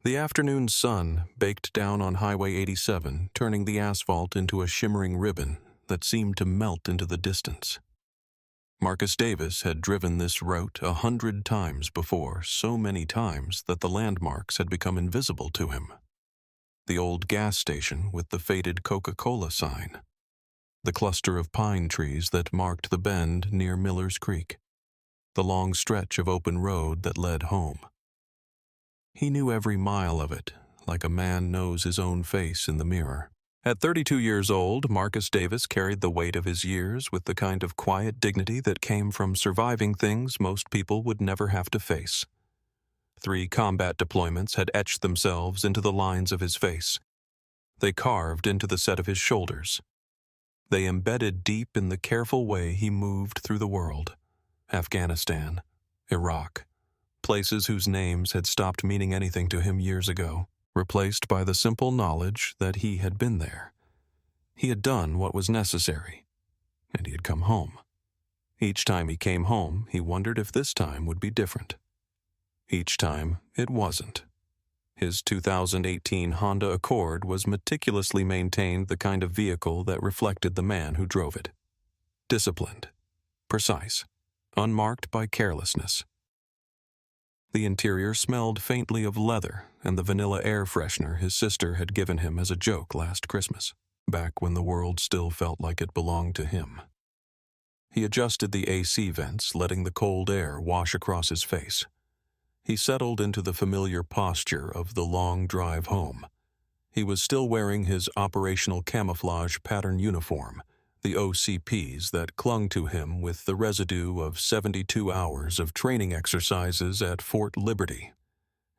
The afternoon sun baked down on Highway 87, turning the asphalt into a shimmering ribbon that seemed to melt into the distance. Marcus Davis had driven this route 100 times before, so many times that the landmarks had become invisible to him. The old gas station with the faded Coca-Cola sign. The cluster of pine trees that marked the bend near Miller's Creek. The long stretch of open road that led home. He knew every mile of it, like a man knows his own face in the mirror. At 32 years old, Marcus Davis carried the weight of his years with the kind of quiet dignity that came from surviving things most people would never have to face. 3 combat deployments had etched themselves into the lines of his face. They carved into the set of his shoulders. They embedded deep in the careful way he moved through the world. Afghanistan, Iraq, places whose names had stopped meaning anything to him years ago, replaced by the simple knowledge that he had been there. He had done what was necessary, and he had come home. Each time he came home, he wondered if this time would be different. Each time, it wasn't. His 2018 Honda Accord was meticulously maintained, the kind of vehicle that reflected the man who drove it. Disciplined, precise, unmarked by carelessness. The interior smelled faintly of leather and the vanilla air freshener his sister had given him as a joke last Christmas, back when the world still felt like it belonged to him. He adjusted the AC vents, letting the cold air wash across his face. He settled into the familiar posture of the long drive home. He was still wearing his operational camouflage pattern uniform, the OCPs that clung to him with the residue of 72 hours of training exercises at Fort Liberty.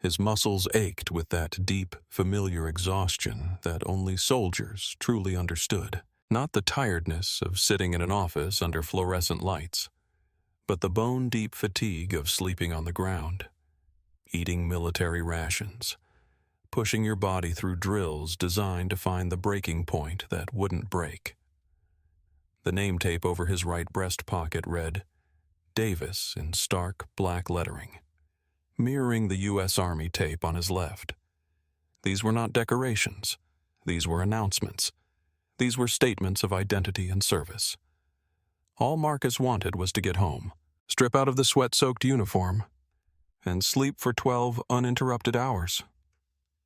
His muscles ached with that deep, familiar exhaustion that only soldiers truly understood. Not the tiredness of sitting in an office under fluorescent lights, but the bone-deep fatigue of sleeping on the ground, eating military rations, pushing your body through drills designed to find the breaking point that wouldn't break. The name tape over his right breast pocket read, Davis in stark black lettering, mirroring the U.S. Army tape on his left. These were not decorations. These were announcements. These were statements of identity and service. All Marcus wanted was to get home, strip out of the sweat-soaked uniform, and sleep for 12 uninterrupted hours.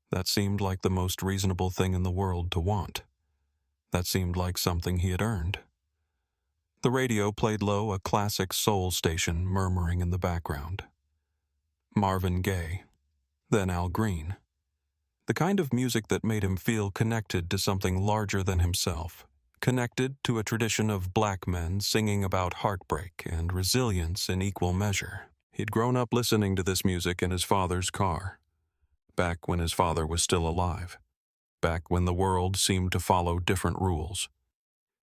That seemed like the most reasonable thing in the world to want. That seemed like something he had earned. The radio played low, a classic soul station murmuring in the background. Marvin Gaye, then Al Green. The kind of music that made him feel connected to something larger than himself, connected to a tradition of black men singing about heartbreak and resilience in equal measure. He'd grown up listening to this music in his father's car, back when his father was still alive, back when the world seemed to follow different rules.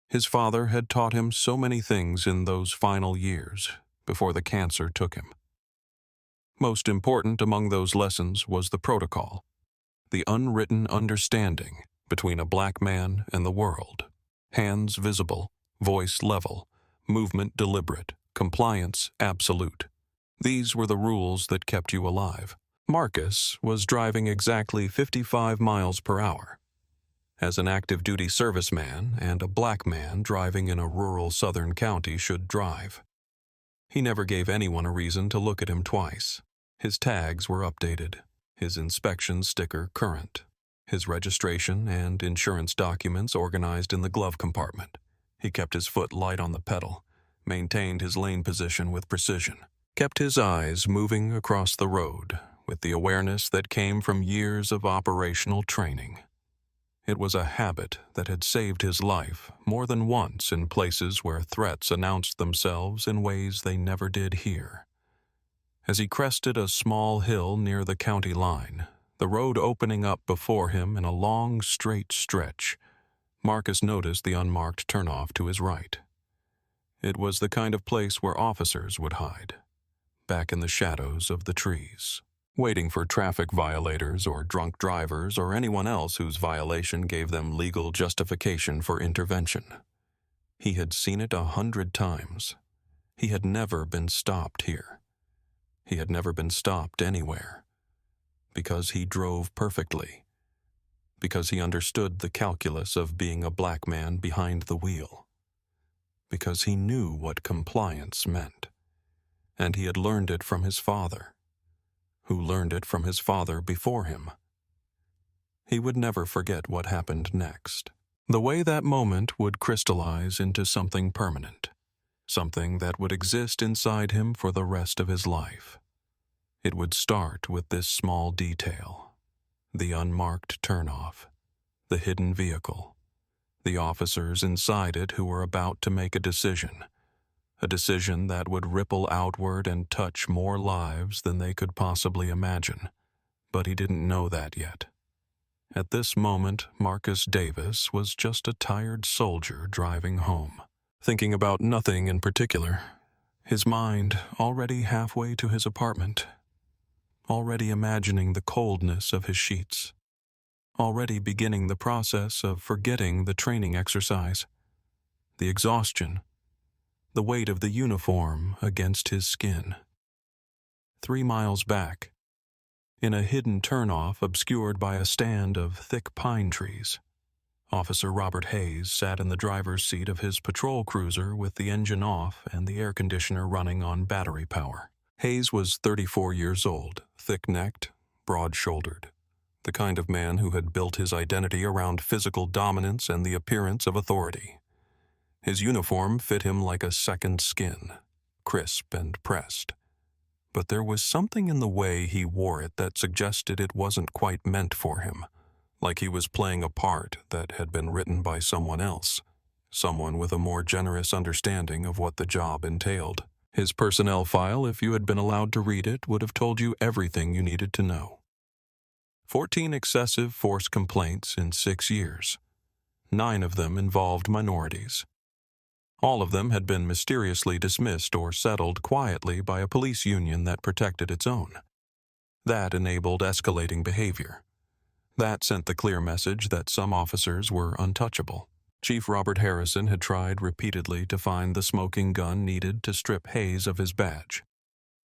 His father had taught him so many things in those final years before the cancer took him. Most important among those lessons was the protocol, the unwritten understanding between a black man and the world. Hands visible, voice level, movement deliberate, compliance absolute. These were the rules that kept you alive. Marcus was driving exactly 55 miles per hour. As an active-duty serviceman and a black man driving in a rural southern county should drive. He never gave anyone a reason to look at him twice. His tags were updated, his inspection sticker current, his registration and insurance documents organized in the glove compartment. He kept his foot light on the pedal, maintained his lane position with precision, kept his eyes moving across the road with the awareness that came from years of operational training. It was a habit that had saved his life more than once in places where threats announced themselves in ways they never did here. As he crested a small hill near the county line, the road opening up before him in a long, straight stretch, Marcus noticed the unmarked turnoff to his right. It was the kind of place where officers would hide, back in the shadows of the trees, waiting for traffic violators or drunk drivers or anyone else whose violation gave them legal justification for intervention. He had seen it 100 times. He had never been stopped here. He had never been stopped anywhere. because he drove perfectly, because he understood the calculus of being a black man behind the wheel, because he knew what compliance meant, and he had learned it from his father, who learned it from his father before him. He would never forget what happened next. The way that moment would crystallize into something permanent, something that would exist inside him for the rest of his life. It would start with this small detail: the unmarked turnoff, the hidden vehicle, the officers inside it who were about to make a decision that would ripple outward and touch more lives than they could possibly imagine. But he didn't know that yet. At this moment, Marcus Davis was just a tired soldier driving home, thinking about nothing in particular, his mind already halfway to his apartment, already imagining the coldness of his sheets, already beginning the process of forgetting the training exercise, the exhaustion, the weight of the uniform against his skin. 3 miles back, in a hidden turnoff obscured by a stand of thick pine trees, Officer Robert Hayes sat in the driver's seat of his patrol cruiser with the engine off and the air conditioner running on battery power. Hayes was 34 years old, thick-necked, broad-shouldered, the kind of man who had built his identity around physical dominance and the appearance of authority. His uniform fit him like a second skin, crisp and pressed. But there was something in the way he wore it that suggested it wasn't quite meant for him, like he was playing a part that had been written by someone else, someone with a more generous understanding of what the job entailed. His personnel file, if you had been allowed to read it, would have told you everything you needed to know. 14 excessive force complaints in 6 years. 9 of them involved minorities. All of them had been mysteriously dismissed or settled quietly by a police union that protected its own. That enabled escalating behavior. That sent the clear message that some officers were untouchable. Chief Robert Harrison had tried repeatedly to find the smoking gun needed to strip Hayes of his badge.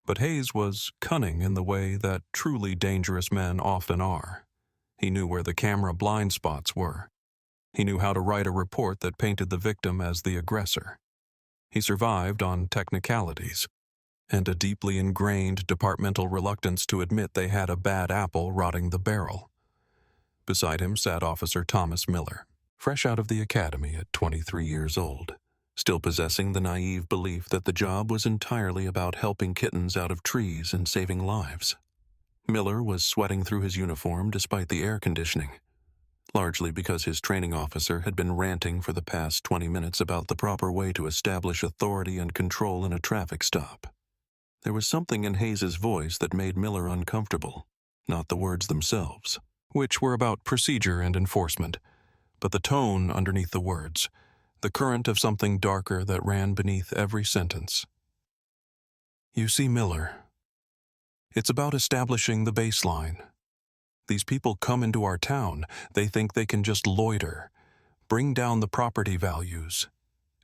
But Hayes was cunning in the way that truly dangerous men often are. He knew where the camera blind spots were. He knew how to write a report that painted the victim as the aggressor. He survived on technicalities and a deeply ingrained departmental reluctance to admit they had a bad apple rotting the barrel. Beside him sat Officer Thomas Miller, fresh out of the academy at 23 years old, still possessing the naive belief that the job was entirely about helping kittens out of trees and saving lives. Miller was sweating through his uniform despite the air conditioning, largely because his training officer had been ranting for the past 20 minutes about the proper way to establish authority and control in a traffic stop. There was something in Hayes's voice that made Miller uncomfortable, not the words themselves, which were about procedure and enforcement, but the tone underneath the words, the current of something darker that ran beneath every sentence. You see, Miller, it's about establishing the baseline. These people come into our town, they think they can just loiter, bring down the property values,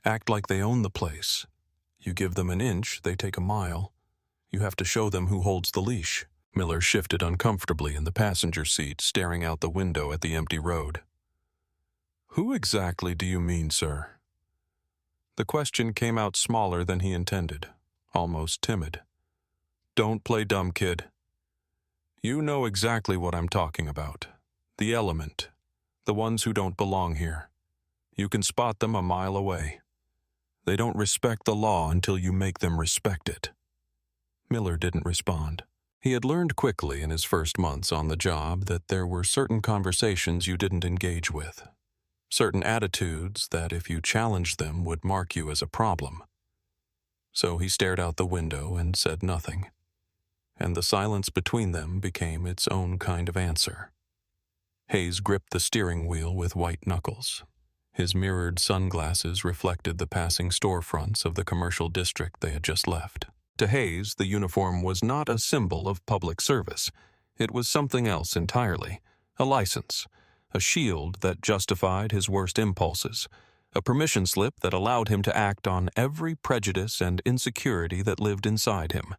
act like they own the place. You give them an inch, they take a mile. You have to show them who holds the leash. Miller shifted uncomfortably in the passenger seat, staring out the window at the empty road. Who exactly do you mean, sir? The question came out smaller than he intended, almost timid. Don't play dumb, kid. You know exactly what I'm talking about. The element. The ones who don't belong here. You can spot them a mile away. They don't respect the law until you make them respect it. Miller didn't respond. He had learned quickly in his first months on the job that there were certain conversations you didn't engage with. Certain attitudes that, if you challenged them, would mark you as a problem. So he stared out the window and said nothing. And the silence between them became its own kind of answer. Hayes gripped the steering wheel with white knuckles. His mirrored sunglasses reflected the passing storefronts of the commercial district they had just left. To Hayes, the uniform was not a symbol of public service. It was something else entirely, a license, a shield that justified his worst impulses, a permission slip that allowed him to act on every prejudice and insecurity that lived inside him.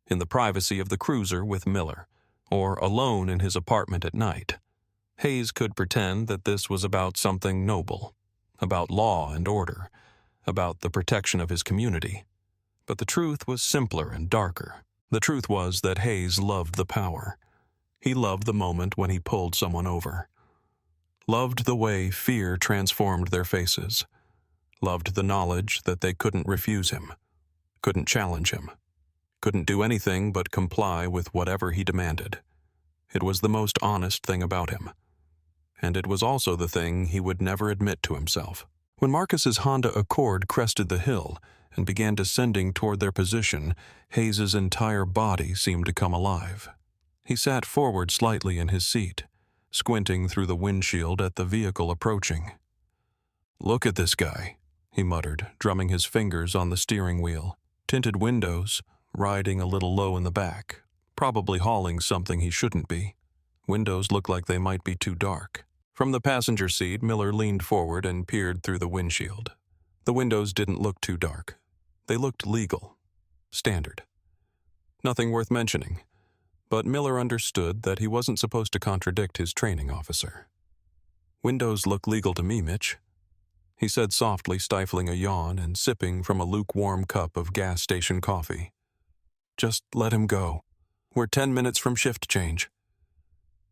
In the privacy of the cruiser with Miller, or alone in his apartment at night. Hayes could pretend that this was about something noble, about law and order, about the protection of his community. But the truth was simpler and darker. The truth was that Hayes loved the power. He loved the moment when he pulled someone over. Loved the way fear transformed their faces. Loved the knowledge that they couldn't refuse him, couldn't challenge him, couldn't do anything but comply with whatever he demanded. It was the most honest thing about him. And it was also the thing he would never admit to himself. When Marcus's Honda Accord crested the hill and began descending toward their position, Hayes's entire body seemed to come alive. He sat forward slightly in his seat, squinting through the windshield at the vehicle approaching. "Look at this guy," he muttered, drumming his fingers on the steering wheel. Tinted windows, riding a little low in the back, probably hauling something he shouldn't be. Windows look like they might be too dark. From the passenger seat, Miller leaned forward and peered through the windshield. The windows didn't look too dark. They looked legal, standard. Nothing worth mentioning, but Miller understood that he wasn't supposed to contradict his training officer. "Windows look legal to me, Mitch," he said softly, stifling a yawn and sipping from a lukewarm cup of gas station coffee. "Just let him go. We're 10 minutes from shift change."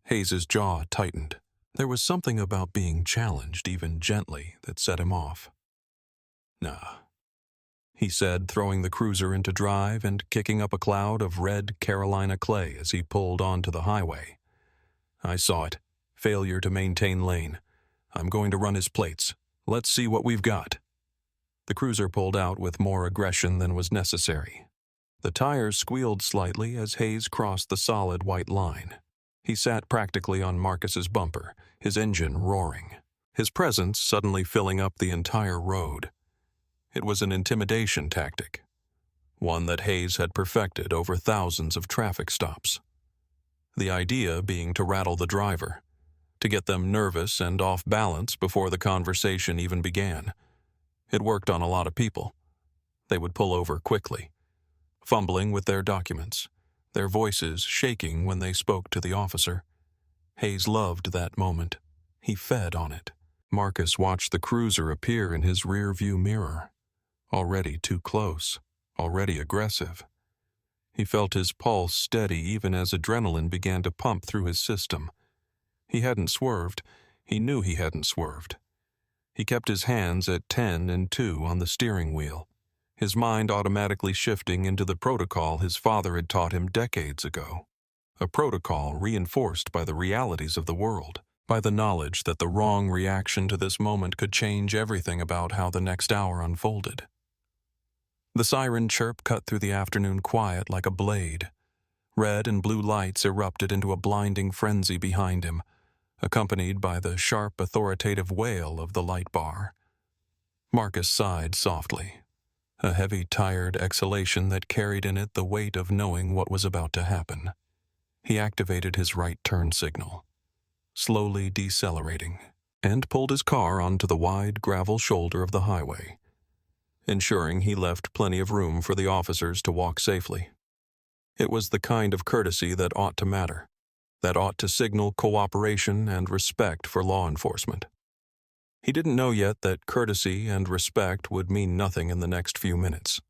Hayes's jaw tightened. There was something about being challenged, even gently, that set him off. "Nah," he said, throwing the cruiser into drive and kicking up a cloud of red Carolina clay as he pulled onto the highway. "I saw it. Failure to maintain lane. I'm going to run his plates. Let's see what we've got." The cruiser pulled out with more aggression than was necessary. The tires squealed slightly as Hayes crossed the solid white line. He sat practically on Marcus's bumper, his engine roaring, his presence suddenly filling up the entire road. It was an intimidation tactic, one that Hayes had perfected over thousands of traffic stops. The idea being to rattle the driver, to get them nervous and off balance before the conversation even began. It worked on a lot of people. They would pull over quickly, fumbling with their documents, their voices shaking when they spoke to the officer. Hayes loved that moment. He fed on it. Marcus watched the cruiser appear in his rear-view mirror. Already too close, already aggressive. He felt his pulse steady even as adrenaline began to pump through his system. He hadn't swerved. He knew he hadn't swerved. He kept his hands at 10 and 2 on the steering wheel, his mind automatically shifting into the protocol his father had taught him decades ago. A protocol reinforced by the realities of the world, by the knowledge that the wrong reaction to this moment could change everything about how the next hour unfolded. The siren chirp cut through the afternoon quiet like a blade. Red and blue lights erupted into a blinding frenzy behind him, accompanied by the sharp, authoritative wail of the light bar. Marcus sighed softly, a heavy, tired exhalation that carried in it the weight of knowing what was about to happen. He activated his right turn signal, slowly decelerating, and pulled his car onto the wide gravel shoulder of the highway, ensuring he left plenty of room for the officers to walk safely. It was the kind of courtesy that ought to matter, that ought to signal cooperation and respect for law enforcement. He didn't know yet that courtesy and respect would mean nothing in the next few minutes.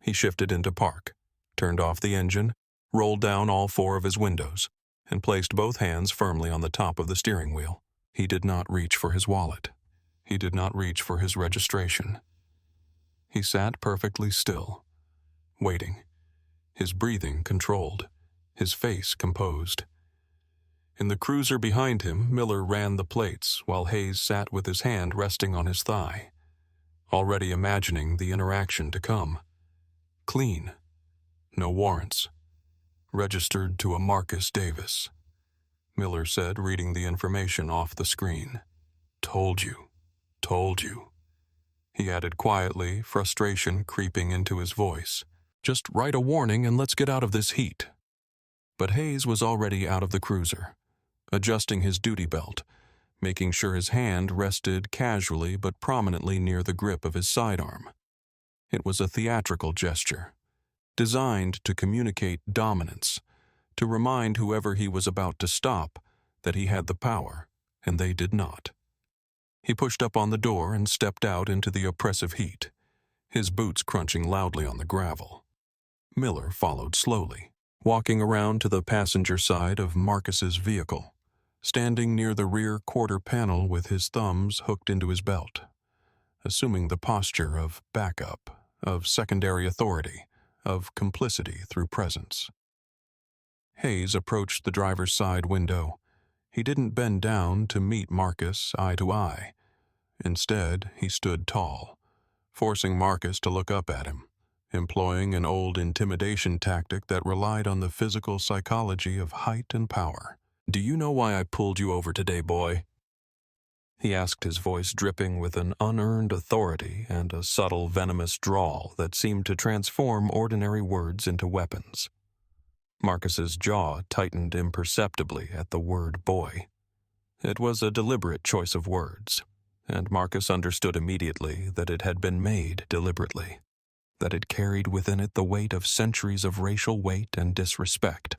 He shifted into park, turned off the engine, rolled down all 4 of his windows, and placed both hands firmly on the top of the steering wheel. He did not reach for his wallet. He did not reach for his registration. He sat perfectly still, waiting, his breathing controlled, his face composed. In the cruiser behind him, Miller ran the plates while Hayes sat with his hand resting on his thigh, already imagining the interaction to come. Clean. No warrants. Registered to a Marcus Davis, Miller said, reading the information off the screen. Told you. He added quietly, frustration creeping into his voice. Just write a warning and let's get out of this heat. But Hayes was already out of the cruiser, adjusting his duty belt, making sure his hand rested casually but prominently near the grip of his sidearm. It was a theatrical gesture, designed to communicate dominance, to remind whoever he was about to stop that he had the power, and they did not. He pushed up on the door and stepped out into the oppressive heat, his boots crunching loudly on the gravel. Miller followed slowly, walking around to the passenger side of Marcus's vehicle, standing near the rear quarter panel with his thumbs hooked into his belt, assuming the posture of backup, of secondary authority, of complicity through presence. Hayes approached the driver's side window. He didn't bend down to meet Marcus eye to eye. Instead, he stood tall, forcing Marcus to look up at him, employing an old intimidation tactic that relied on the physical psychology of height and power. "Do you know why I pulled you over today, boy?" He asked, his voice dripping with an unearned authority and a subtle, venomous drawl that seemed to transform ordinary words into weapons. Marcus's jaw tightened imperceptibly at the word boy. It was a deliberate choice of words, and Marcus understood immediately that it had been made deliberately, that it carried within it the weight of centuries of racial weight and disrespect.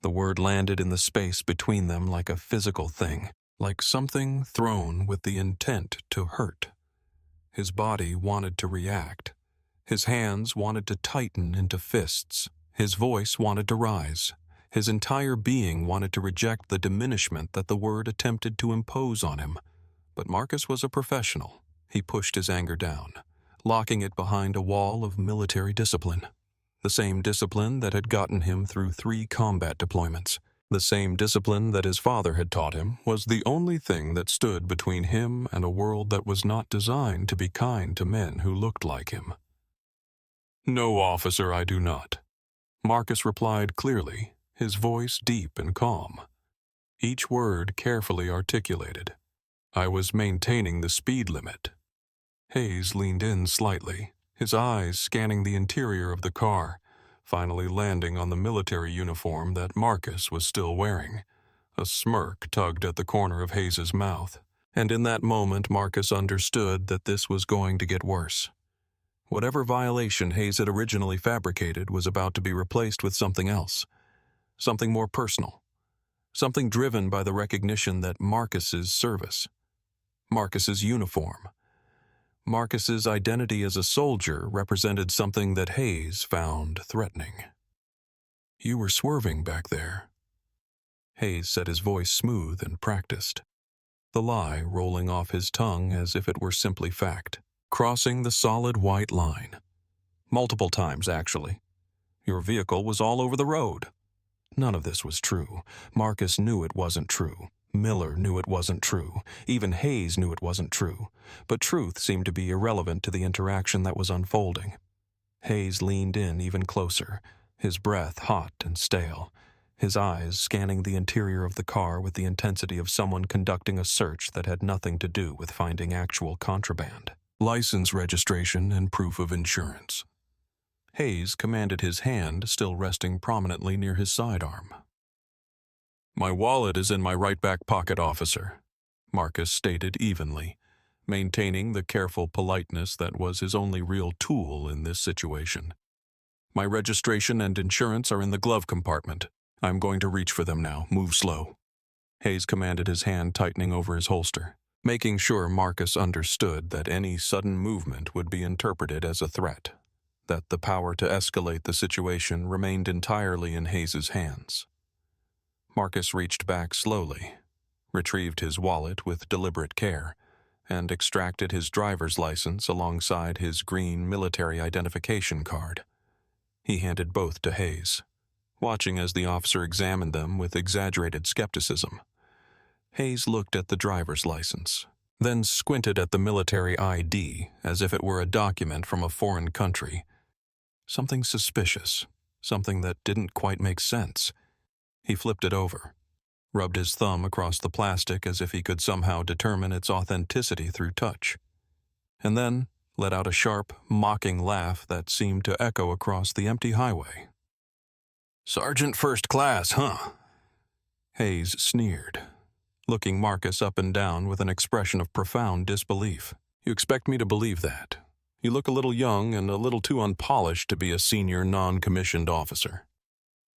The word landed in the space between them like a physical thing, like something thrown with the intent to hurt. His body wanted to react. His hands wanted to tighten into fists. His voice wanted to rise. His entire being wanted to reject the diminishment that the word attempted to impose on him. But Marcus was a professional. He pushed his anger down, locking it behind a wall of military discipline. The same discipline that had gotten him through 3 combat deployments. The same discipline that his father had taught him was the only thing that stood between him and a world that was not designed to be kind to men who looked like him. "No, officer, I do not," Marcus replied clearly, his voice deep and calm, each word carefully articulated. "I was maintaining the speed limit." Hayes leaned in slightly, his eyes scanning the interior of the car, finally landing on the military uniform that Marcus was still wearing. A smirk tugged at the corner of Hayes's mouth, and in that moment Marcus understood that this was going to get worse. Whatever violation Hayes had originally fabricated was about to be replaced with something else, something more personal, something driven by the recognition that Marcus's service, Marcus's uniform, Marcus's identity as a soldier represented something that Hayes found threatening. "You were swerving back there." Hayes said, his voice smooth and practiced, the lie rolling off his tongue as if it were simply fact. "Crossing the solid white line. Multiple times, actually. Your vehicle was all over the road." None of this was true. Marcus knew it wasn't true. Miller knew it wasn't true. Even Hayes knew it wasn't true. But truth seemed to be irrelevant to the interaction that was unfolding. Hayes leaned in even closer, his breath hot and stale, his eyes scanning the interior of the car with the intensity of someone conducting a search that had nothing to do with finding actual contraband. "License registration and proof of insurance." Hayes commanded, his hand still resting prominently near his sidearm. "My wallet is in my right back pocket, officer," Marcus stated evenly, maintaining the careful politeness that was his only real tool in this situation. "My registration and insurance are in the glove compartment. I'm going to reach for them now. Move slow." Hayes commanded, his hand tightening over his holster, making sure Marcus understood that any sudden movement would be interpreted as a threat, that the power to escalate the situation remained entirely in Hayes's hands. Marcus reached back slowly, retrieved his wallet with deliberate care, and extracted his driver's license alongside his green military identification card. He handed both to Hayes, watching as the officer examined them with exaggerated skepticism. Hayes looked at the driver's license, then squinted at the military ID as if it were a document from a foreign country. Something suspicious, something that didn't quite make sense. He flipped it over, rubbed his thumb across the plastic as if he could somehow determine its authenticity through touch, and then let out a sharp, mocking laugh that seemed to echo across the empty highway. "Sergeant First Class, huh?" Hayes sneered, looking Marcus up and down with an expression of profound disbelief. "You expect me to believe that? You look a little young and a little too unpolished to be a senior non-commissioned officer."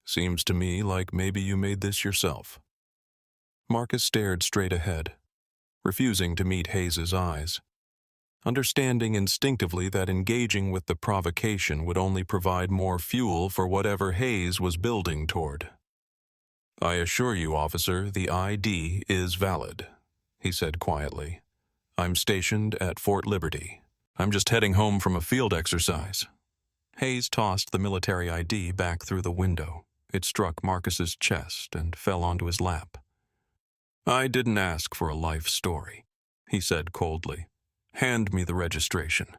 Seems to me like maybe you made this yourself. Marcus stared straight ahead, refusing to meet Hayes's eyes, understanding instinctively that engaging with the provocation would only provide more fuel for whatever Hayes was building toward. "I assure you, officer, the ID is valid," he said quietly. "I'm stationed at Fort Liberty. I'm just heading home from a field exercise." Hayes tossed the military ID back through the window. It struck Marcus's chest and fell onto his lap. "I didn't ask for a life story," he said coldly. "Hand me the registration."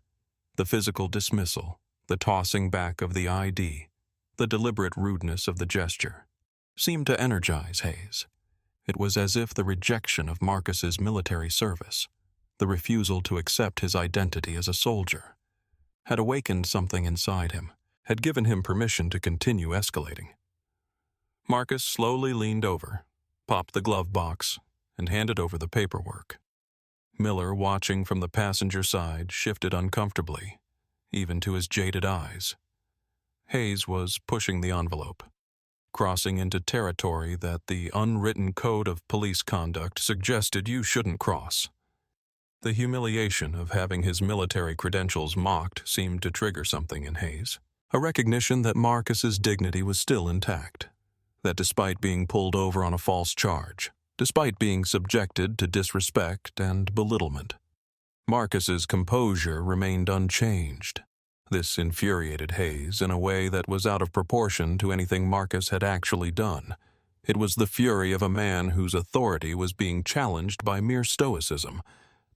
The physical dismissal, the tossing back of the ID, the deliberate rudeness of the gesture, seemed to energize Hayes. It was as if the rejection of Marcus's military service, the refusal to accept his identity as a soldier, had awakened something inside him, had given him permission to continue escalating. Marcus slowly leaned over, popped the glove box, and handed over the paperwork. Miller, watching from the passenger side, shifted uncomfortably, even to his jaded eyes. Hayes was pushing the envelope, crossing into territory that the unwritten code of police conduct suggested you shouldn't cross. The humiliation of having his military credentials mocked seemed to trigger something in Hayes, a recognition that Marcus's dignity was still intact, that despite being pulled over on a false charge, despite being subjected to disrespect and belittlement, Marcus's composure remained unchanged. This infuriated Hayes in a way that was out of proportion to anything Marcus had actually done. It was the fury of a man whose authority was being challenged by mere stoicism,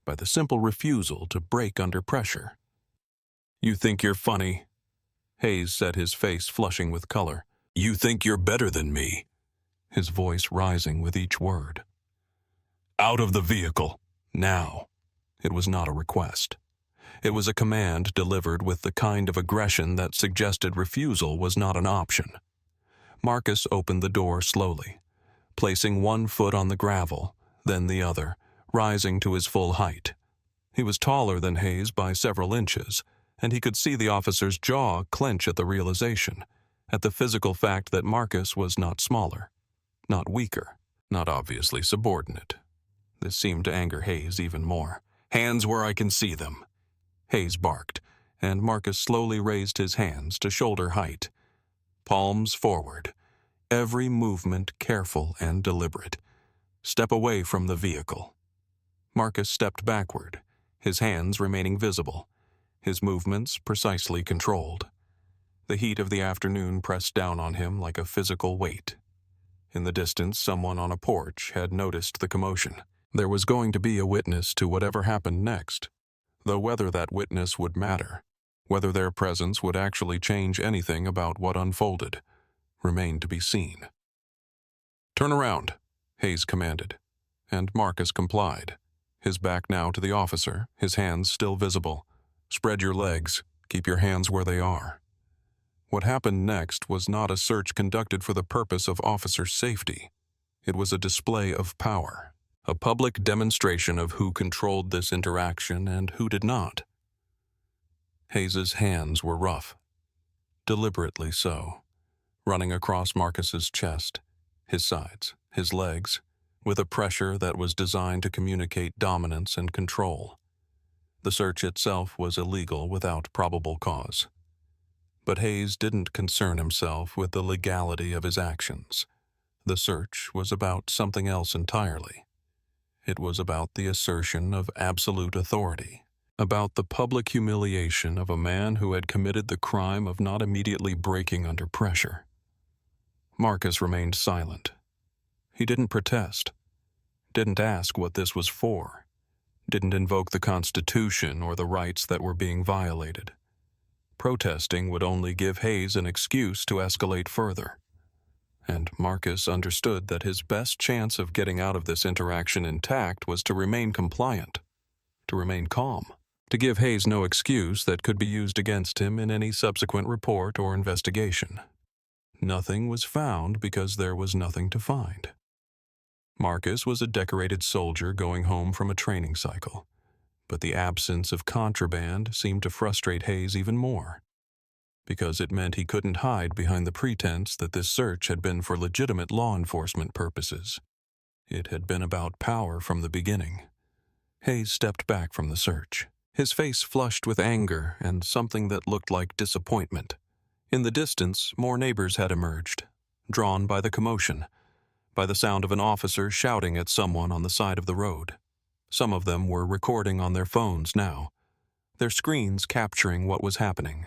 by the simple refusal to break under pressure. "You think you're funny?" Hayes said, his face flushing with color. "You think you're better than me?" His voice rising with each word. "Out of the vehicle, now." It was not a request. It was a command delivered with the kind of aggression that suggested refusal was not an option. Marcus opened the door slowly, placing one foot on the gravel, then the other, rising to his full height. He was taller than Hayes by several inches, and he could see the officer's jaw clench at the realization, at the physical fact that Marcus was not smaller, not weaker, not obviously subordinate. This seemed to anger Hayes even more. "Hands where I can see them," Hayes barked, and Marcus slowly raised his hands to shoulder height. Palms forward, every movement careful and deliberate. "Step away from the vehicle." Marcus stepped backward, his hands remaining visible, his movements precisely controlled. The heat of the afternoon pressed down on him like a physical weight. In the distance, someone on a porch had noticed the commotion. There was going to be a witness to whatever happened next, though whether that witness would matter, whether their presence would actually change anything about what unfolded, remained to be seen. "Turn around," Hayes commanded, and Marcus complied, his back now to the officer, his hands still visible. "Spread your legs, keep your hands where they are." What happened next was not a search conducted for the purpose of officer safety. It was a display of power, a public demonstration of who controlled this interaction and who did not. Hayes's hands were rough, deliberately so, running across Marcus's chest, his sides, his legs, with a pressure that was designed to communicate dominance and control. The search itself was illegal without probable cause. But Hayes didn't concern himself with the legality of his actions. The search was about something else entirely. It was about the assertion of absolute authority, about the public humiliation of a man who had committed the crime of not immediately breaking under pressure. Marcus remained silent. He didn't protest, didn't ask what this was for, didn't invoke the Constitution or the rights that were being violated. Protesting would only give Hayes an excuse to escalate further. And Marcus understood that his best chance of getting out of this interaction intact was to remain compliant, to remain calm, to give Hayes no excuse that could be used against him in any subsequent report or investigation. Nothing was found because there was nothing to find. Marcus was a decorated soldier going home from a training cycle, but the absence of contraband seemed to frustrate Hayes even more. because it meant he couldn't hide behind the pretense that this search had been for legitimate law enforcement purposes. It had been about power from the beginning. Hayes stepped back from the search, his face flushed with anger and something that looked like disappointment. In the distance, more neighbors had emerged, drawn by the commotion, by the sound of an officer shouting at someone on the side of the road. Some of them were recording on their phones now, their screens capturing what was happening,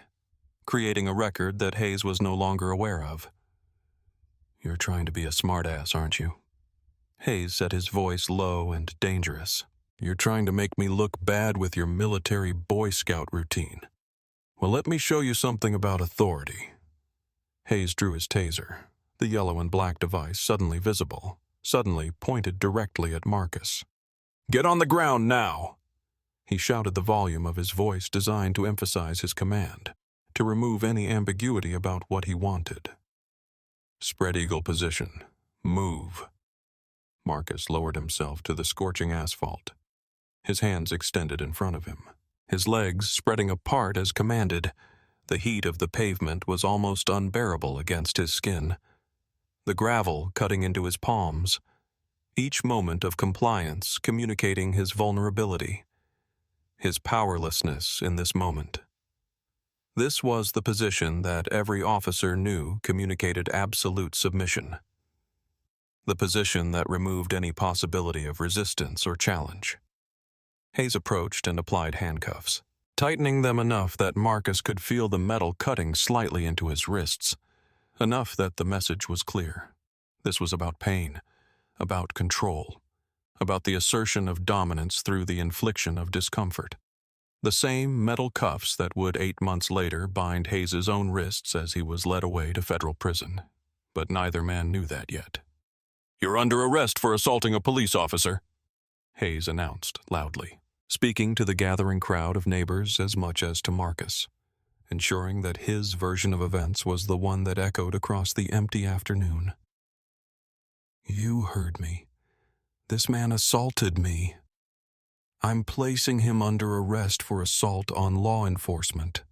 creating a record that Hayes was no longer aware of. "You're trying to be a smartass, aren't you?" Hayes said, his voice low and dangerous. "You're trying to make me look bad with your military Boy Scout routine. Well, let me show you something about authority." Hayes drew his taser, the yellow and black device suddenly visible, suddenly pointed directly at Marcus. "Get on the ground now!" He shouted, the volume of his voice designed to emphasize his command, to remove any ambiguity about what he wanted. "Spread eagle position. Move." Marcus lowered himself to the scorching asphalt, his hands extended in front of him, his legs spreading apart as commanded. The heat of the pavement was almost unbearable against his skin, the gravel cutting into his palms, each moment of compliance communicating his vulnerability, his powerlessness in this moment. This was the position that every officer knew communicated absolute submission, the position that removed any possibility of resistance or challenge. Hayes approached and applied handcuffs, tightening them enough that Marcus could feel the metal cutting slightly into his wrists, enough that the message was clear. This was about pain, about control, about the assertion of dominance through the infliction of discomfort. The same metal cuffs that would 8 months later bind Hayes's own wrists as he was led away to federal prison. But neither man knew that yet. "You're under arrest for assaulting a police officer," Hayes announced loudly, speaking to the gathering crowd of neighbors as much as to Marcus, ensuring that his version of events was the one that echoed across the empty afternoon. "You heard me. This man assaulted me. I'm placing him under arrest for assault on law enforcement."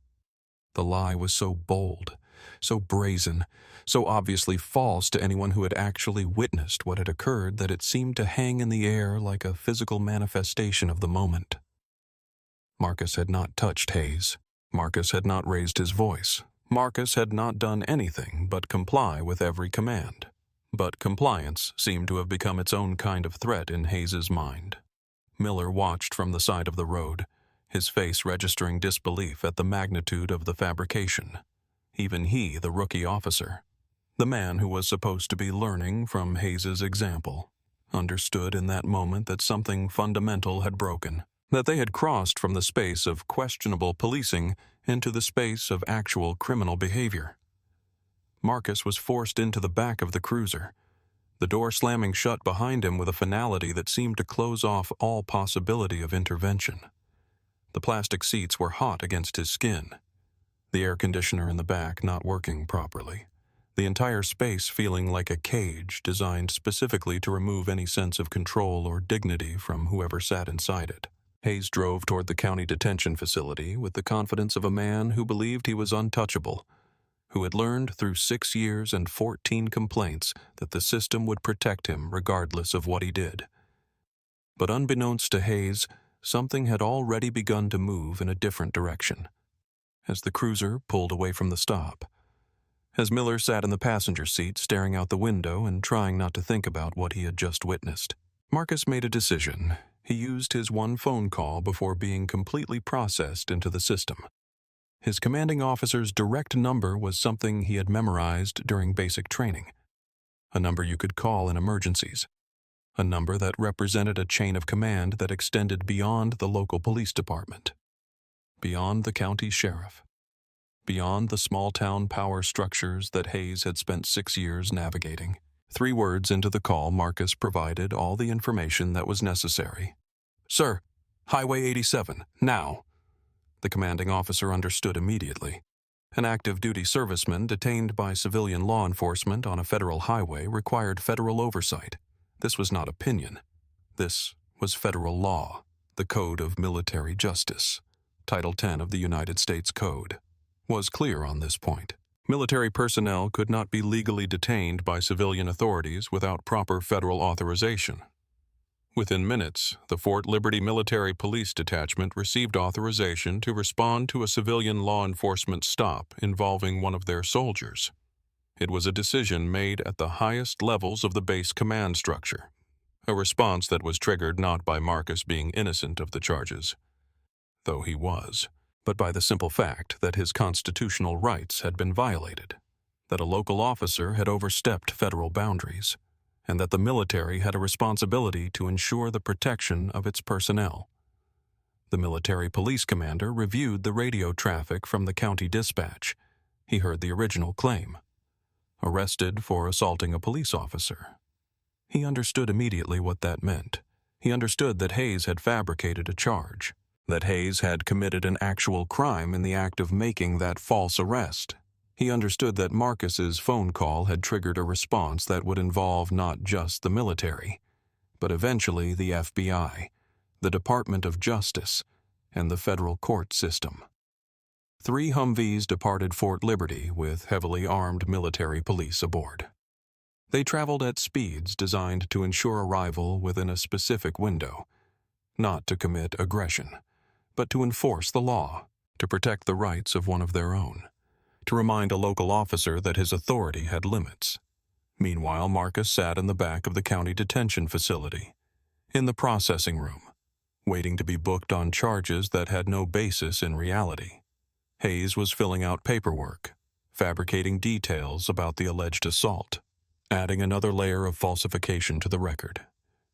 The lie was so bold, so brazen, so obviously false to anyone who had actually witnessed what had occurred that it seemed to hang in the air like a physical manifestation of the moment. Marcus had not touched Hayes. Marcus had not raised his voice. Marcus had not done anything but comply with every command. But compliance seemed to have become its own kind of threat in Hayes's mind. Miller watched from the side of the road, his face registering disbelief at the magnitude of the fabrication. Even he, the rookie officer, the man who was supposed to be learning from Hayes's example, understood in that moment that something fundamental had broken, that they had crossed from the space of questionable policing into the space of actual criminal behavior. Marcus was forced into the back of the cruiser, the door slamming shut behind him with a finality that seemed to close off all possibility of intervention. The plastic seats were hot against his skin, the air conditioner in the back not working properly, the entire space feeling like a cage designed specifically to remove any sense of control or dignity from whoever sat inside it. Hayes drove toward the county detention facility with the confidence of a man who believed he was untouchable, who had learned through 6 years and 14 complaints that the system would protect him regardless of what he did. But unbeknownst to Hayes, something had already begun to move in a different direction. As the cruiser pulled away from the stop, as Miller sat in the passenger seat staring out the window and trying not to think about what he had just witnessed, Marcus made a decision. He used his one phone call before being completely processed into the system. His commanding officer's direct number was something he had memorized during basic training, a number you could call in emergencies, a number that represented a chain of command that extended beyond the local police department, beyond the county sheriff, beyond the small-town power structures that Hayes had spent 6 years navigating. 3 words into the call, Marcus provided all the information that was necessary. "Sir, Highway 87, now." The commanding officer understood immediately. An active-duty serviceman detained by civilian law enforcement on a federal highway required federal oversight. This was not opinion. This was federal law, the Code of Military Justice, Title 10 of the United States Code. was clear on this point. Military personnel could not be legally detained by civilian authorities without proper federal authorization. Within minutes, the Fort Liberty Military Police Detachment received authorization to respond to a civilian law enforcement stop involving one of their soldiers. It was a decision made at the highest levels of the base command structure, a response that was triggered not by Marcus being innocent of the charges, though he was, but by the simple fact that his constitutional rights had been violated, that a local officer had overstepped federal boundaries, and that the military had a responsibility to ensure the protection of its personnel. The military police commander reviewed the radio traffic from the county dispatch. He heard the original claim: arrested for assaulting a police officer. He understood immediately what that meant. He understood that Hayes had fabricated a charge, that Hayes had committed an actual crime in the act of making that false arrest. He understood that Marcus's phone call had triggered a response that would involve not just the military, but eventually the FBI, the Department of Justice, and the federal court system. 3 Humvees departed Fort Liberty with heavily armed military police aboard. They traveled at speeds designed to ensure arrival within a specific window, not to commit aggression, but to enforce the law, to protect the rights of one of their own, to remind a local officer that his authority had limits. Meanwhile, Marcus sat in the back of the county detention facility, in the processing room, waiting to be booked on charges that had no basis in reality. Hayes was filling out paperwork, fabricating details about the alleged assault, adding another layer of falsification to the record,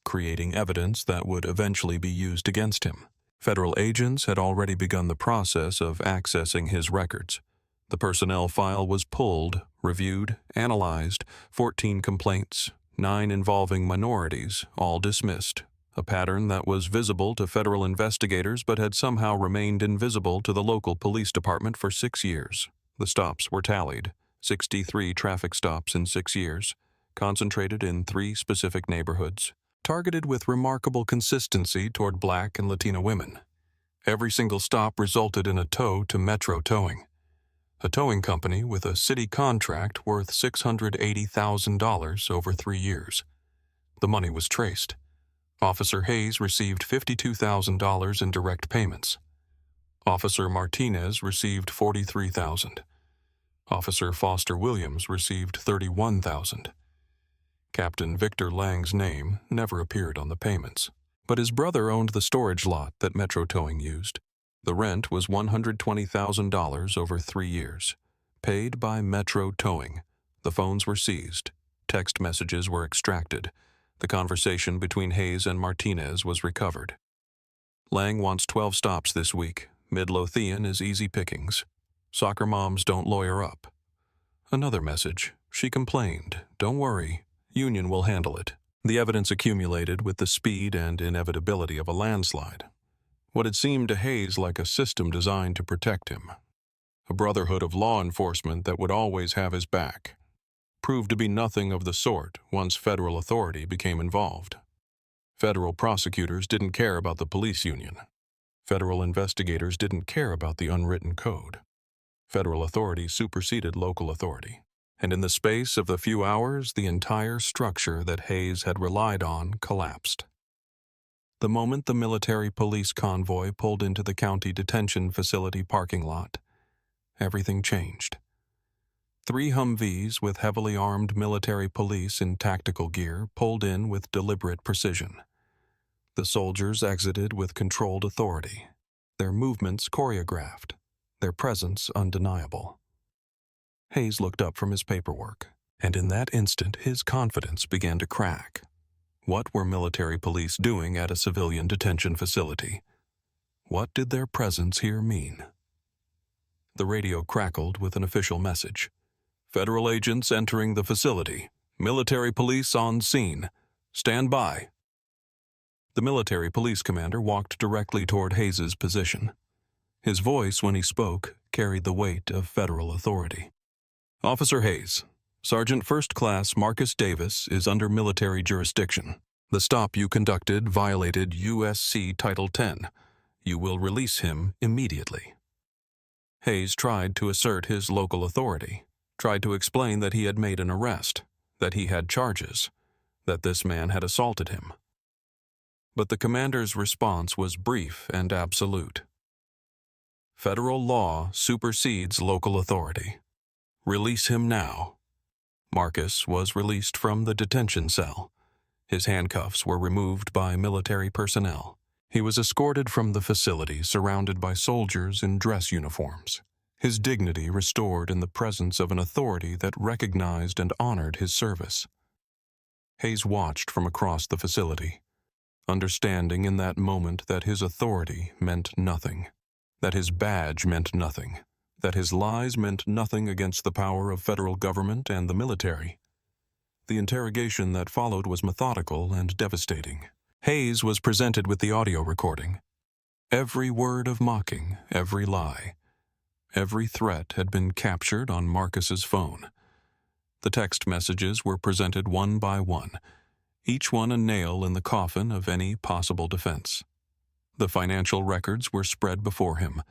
creating evidence that would eventually be used against him. Federal agents had already begun the process of accessing his records. The personnel file was pulled, reviewed, analyzed, 14 complaints, 9 involving minorities, all dismissed, a pattern that was visible to federal investigators but had somehow remained invisible to the local police department for 6 years. The stops were tallied, 63 traffic stops in 6 years, concentrated in 3 specific neighborhoods, targeted with remarkable consistency toward Black and Latino women. Every single stop resulted in a tow to Metro Towing, a towing company with a city contract worth $680,000 over 3 years. The money was traced. Officer Hayes received $52,000 in direct payments. Officer Martinez received $43,000. Officer Foster Williams received $31,000. Captain Victor Lang's name never appeared on the payments, but his brother owned the storage lot that Metro Towing used. The rent was $120,000 over 3 years, paid by Metro Towing. The phones were seized. Text messages were extracted. The conversation between Hayes and Martinez was recovered. Lang wants 12 stops this week. Midlothian is easy pickings. Soccer moms don't lawyer up. Another message. She complained. Don't worry. Union will handle it. The evidence accumulated with the speed and inevitability of a landslide. What had seemed to Hayes like a system designed to protect him, a brotherhood of law enforcement that would always have his back, proved to be nothing of the sort once federal authority became involved. Federal prosecutors didn't care about the police union. Federal investigators didn't care about the unwritten code. Federal authority superseded local authority, and in the space of a few hours, the entire structure that Hayes had relied on collapsed. The moment the military police convoy pulled into the county detention facility parking lot, everything changed. 3 Humvees with heavily armed military police in tactical gear pulled in with deliberate precision. The soldiers exited with controlled authority, their movements choreographed, their presence undeniable. Hayes looked up from his paperwork, and in that instant his confidence began to crack. What were military police doing at a civilian detention facility? What did their presence here mean? The radio crackled with an official message. Federal agents entering the facility. Military police on scene. Stand by. The military police commander walked directly toward Hayes's position. His voice, when he spoke, carried the weight of federal authority. Officer Hayes, Sergeant First Class Marcus Davis is under military jurisdiction. The stop you conducted violated USC Title 10. You will release him immediately. Hayes tried to assert his local authority, tried to explain that he had made an arrest, that he had charges, that this man had assaulted him. But the commander's response was brief and absolute. Federal law supersedes local authority. Release him now. Marcus was released from the detention cell. His handcuffs were removed by military personnel. He was escorted from the facility surrounded by soldiers in dress uniforms, his dignity restored in the presence of an authority that recognized and honored his service. Hayes watched from across the facility, understanding in that moment that his authority meant nothing, that his badge meant nothing, that his lies meant nothing against the power of federal government and the military. The interrogation that followed was methodical and devastating. Hayes was presented with the audio recording. Every word of mocking, every lie, every threat had been captured on Marcus's phone. The text messages were presented one by one, each one a nail in the coffin of any possible defense. The financial records were spread before him,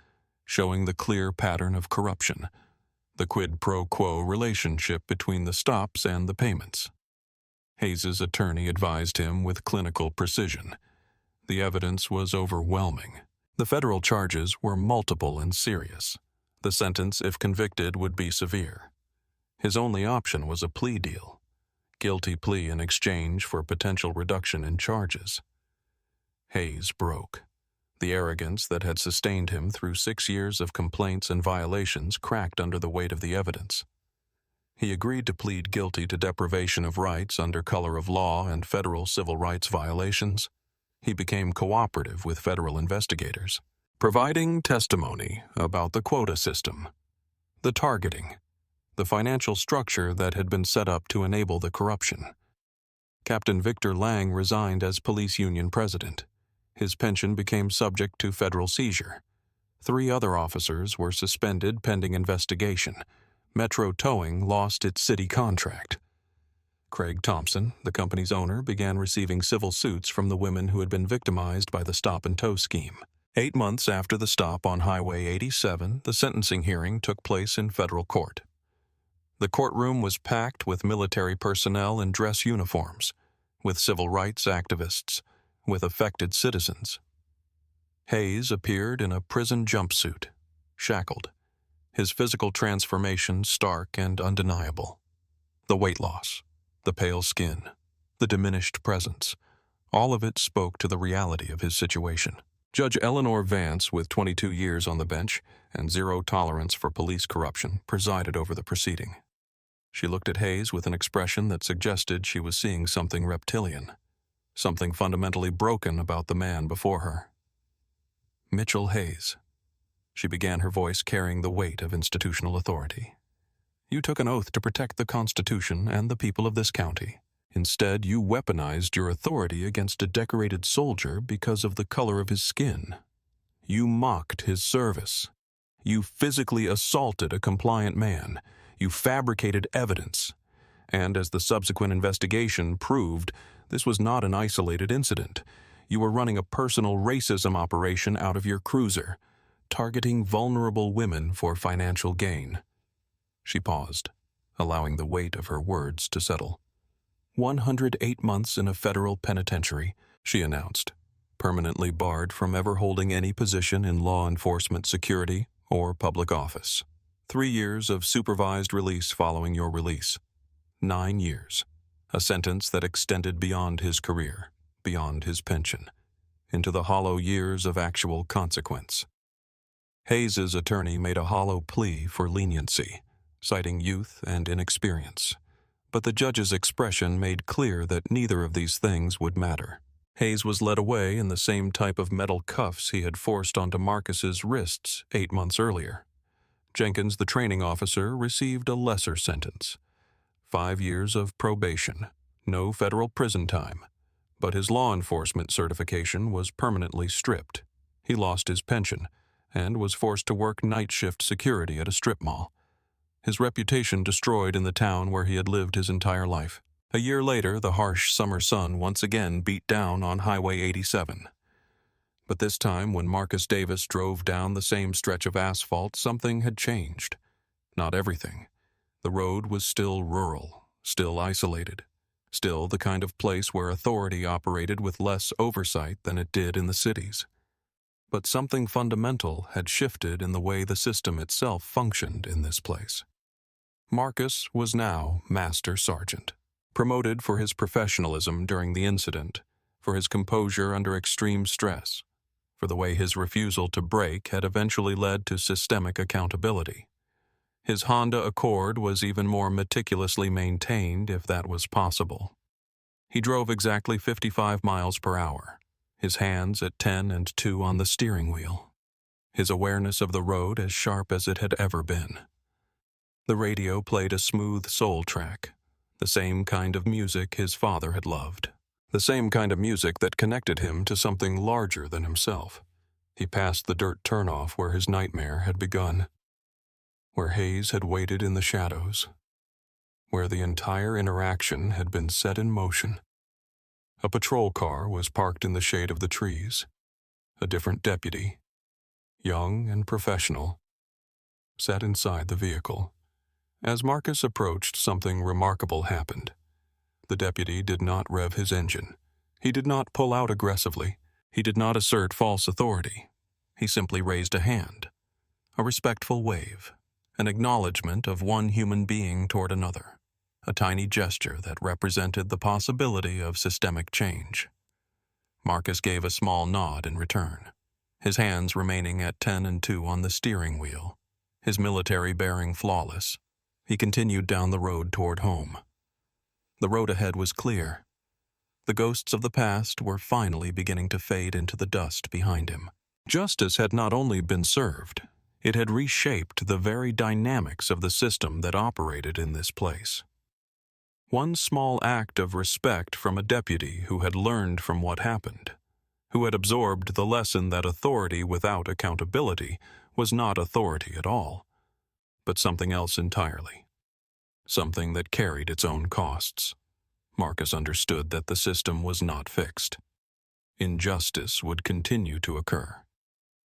showing the clear pattern of corruption, the quid pro quo relationship between the stops and the payments. Hayes's attorney advised him with clinical precision. The evidence was overwhelming. The federal charges were multiple and serious. The sentence, if convicted, would be severe. His only option was a plea deal, guilty plea in exchange for potential reduction in charges. Hayes broke. The arrogance that had sustained him through 6 years of complaints and violations cracked under the weight of the evidence. He agreed to plead guilty to deprivation of rights under color of law and federal civil rights violations. He became cooperative with federal investigators, providing testimony about the quota system, the targeting, the financial structure that had been set up to enable the corruption. Captain Victor Lang resigned as police union president. His pension became subject to federal seizure. 3 other officers were suspended pending investigation. Metro Towing lost its city contract. Craig Thompson, the company's owner, began receiving civil suits from the women who had been victimized by the stop-and-tow scheme. 8 months after the stop on Highway 87, the sentencing hearing took place in federal court. The courtroom was packed with military personnel in dress uniforms, with civil rights activists, with affected citizens. Hayes appeared in a prison jumpsuit, shackled, his physical transformation stark and undeniable. The weight loss, the pale skin, the diminished presence, all of it spoke to the reality of his situation. Judge Eleanor Vance, with 22 years on the bench and zero tolerance for police corruption, presided over the proceeding. She looked at Hayes with an expression that suggested she was seeing something reptilian, something fundamentally broken about the man before her. Mitchell Hayes. She began, her voice carrying the weight of institutional authority. You took an oath to protect the Constitution and the people of this county. Instead, you weaponized your authority against a decorated soldier because of the color of his skin. You mocked his service. You physically assaulted a compliant man. You fabricated evidence. And as the subsequent investigation proved, this was not an isolated incident. You were running a personal racism operation out of your cruiser, targeting vulnerable women for financial gain. She paused, allowing the weight of her words to settle. 108 months in a federal penitentiary, she announced, permanently barred from ever holding any position in law enforcement security or public office. 3 years of supervised release following your release. 9 years. A sentence that extended beyond his career, beyond his pension, into the hollow years of actual consequence. Hayes's attorney made a hollow plea for leniency, citing youth and inexperience. But the judge's expression made clear that neither of these things would matter. Hayes was led away in the same type of metal cuffs he had forced onto Marcus's wrists 8 months earlier. Jenkins, the training officer, received a lesser sentence. 5 years of probation, no federal prison time, but his law enforcement certification was permanently stripped. He lost his pension and was forced to work night shift security at a strip mall. His reputation destroyed in the town where he had lived his entire life. A year later, the harsh summer sun once again beat down on Highway 87. But this time, when Marcus Davis drove down the same stretch of asphalt, something had changed. Not everything. The road was still rural, still isolated, still the kind of place where authority operated with less oversight than it did in the cities. But something fundamental had shifted in the way the system itself functioned in this place. Marcus was now Master Sergeant, promoted for his professionalism during the incident, for his composure under extreme stress, for the way his refusal to break had eventually led to systemic accountability. His Honda Accord was even more meticulously maintained, if that was possible. He drove exactly 55 miles per hour, his hands at 10 and 2 on the steering wheel, his awareness of the road as sharp as it had ever been. The radio played a smooth soul track, the same kind of music his father had loved, the same kind of music that connected him to something larger than himself. He passed the dirt turnoff where his nightmare had begun, where Hayes had waited in the shadows, where the entire interaction had been set in motion. A patrol car was parked in the shade of the trees. A different deputy, young and professional, sat inside the vehicle. As Marcus approached, something remarkable happened. The deputy did not rev his engine. He did not pull out aggressively. He did not assert false authority. He simply raised a hand, a respectful wave, an acknowledgement of one human being toward another, a tiny gesture that represented the possibility of systemic change. Marcus gave a small nod in return, his hands remaining at 10 and 2 on the steering wheel, his military bearing flawless. He continued down the road toward home. The road ahead was clear. The ghosts of the past were finally beginning to fade into the dust behind him. Justice had not only been served, it had reshaped the very dynamics of the system that operated in this place. One small act of respect from a deputy who had learned from what happened, who had absorbed the lesson that authority without accountability was not authority at all, but something else entirely, something that carried its own costs. Marcus understood that the system was not fixed. Injustice would continue to occur.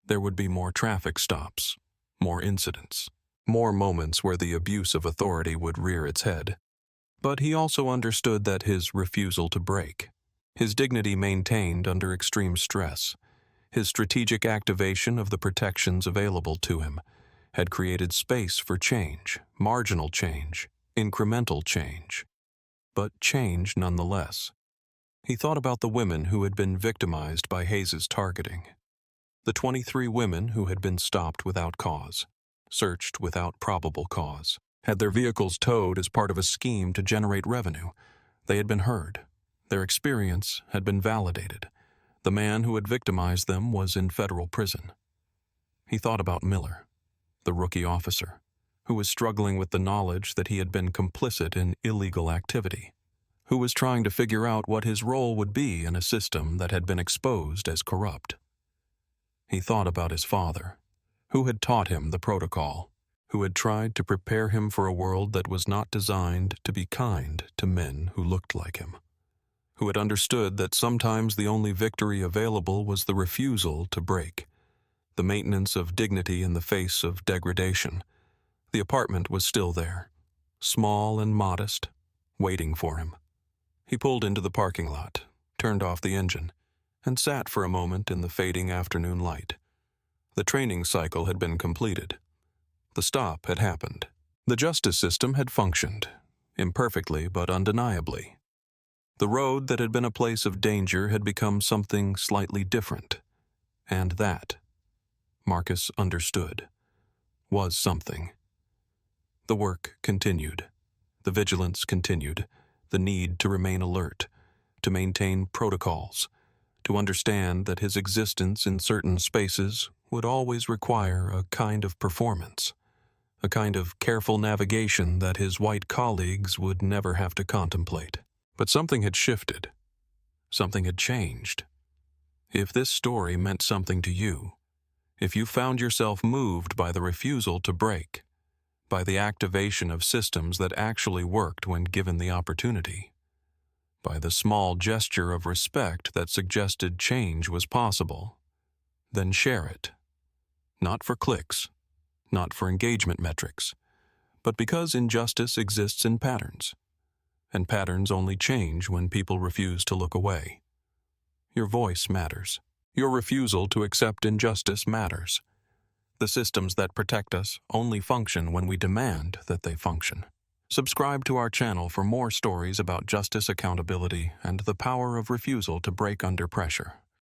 There would be more traffic stops, more incidents, more moments where the abuse of authority would rear its head. But he also understood that his refusal to break, his dignity maintained under extreme stress, his strategic activation of the protections available to him, had created space for change, marginal change, incremental change, but change nonetheless. He thought about the women who had been victimized by Hayes's targeting, the 23 women who had been stopped without cause, searched without probable cause, had their vehicles towed as part of a scheme to generate revenue. They had been heard. Their experience had been validated. The man who had victimized them was in federal prison. He thought about Miller, the rookie officer, who was struggling with the knowledge that he had been complicit in illegal activity, who was trying to figure out what his role would be in a system that had been exposed as corrupt. He thought about his father, who had taught him the protocol, who had tried to prepare him for a world that was not designed to be kind to men who looked like him, who had understood that sometimes the only victory available was the refusal to break, the maintenance of dignity in the face of degradation. The apartment was still there, small and modest, waiting for him. He pulled into the parking lot, turned off the engine, and sat for a moment in the fading afternoon light. The training cycle had been completed. The stop had happened. The justice system had functioned, imperfectly but undeniably. The road that had been a place of danger had become something slightly different, and that, Marcus understood, was something. The work continued. The vigilance continued. The need to remain alert, to maintain protocols, to understand that his existence in certain spaces would always require a kind of performance, a kind of careful navigation that his white colleagues would never have to contemplate. But something had shifted. Something had changed. If this story meant something to you, if you found yourself moved by the refusal to break, by the activation of systems that actually worked when given the opportunity, by the small gesture of respect that suggested change was possible, then share it. Not for clicks, not for engagement metrics, but because injustice exists in patterns, and patterns only change when people refuse to look away. Your voice matters. Your refusal to accept injustice matters. The systems that protect us only function when we demand that they function. Subscribe to our channel for more stories about justice, accountability, and the power of refusal to break under pressure.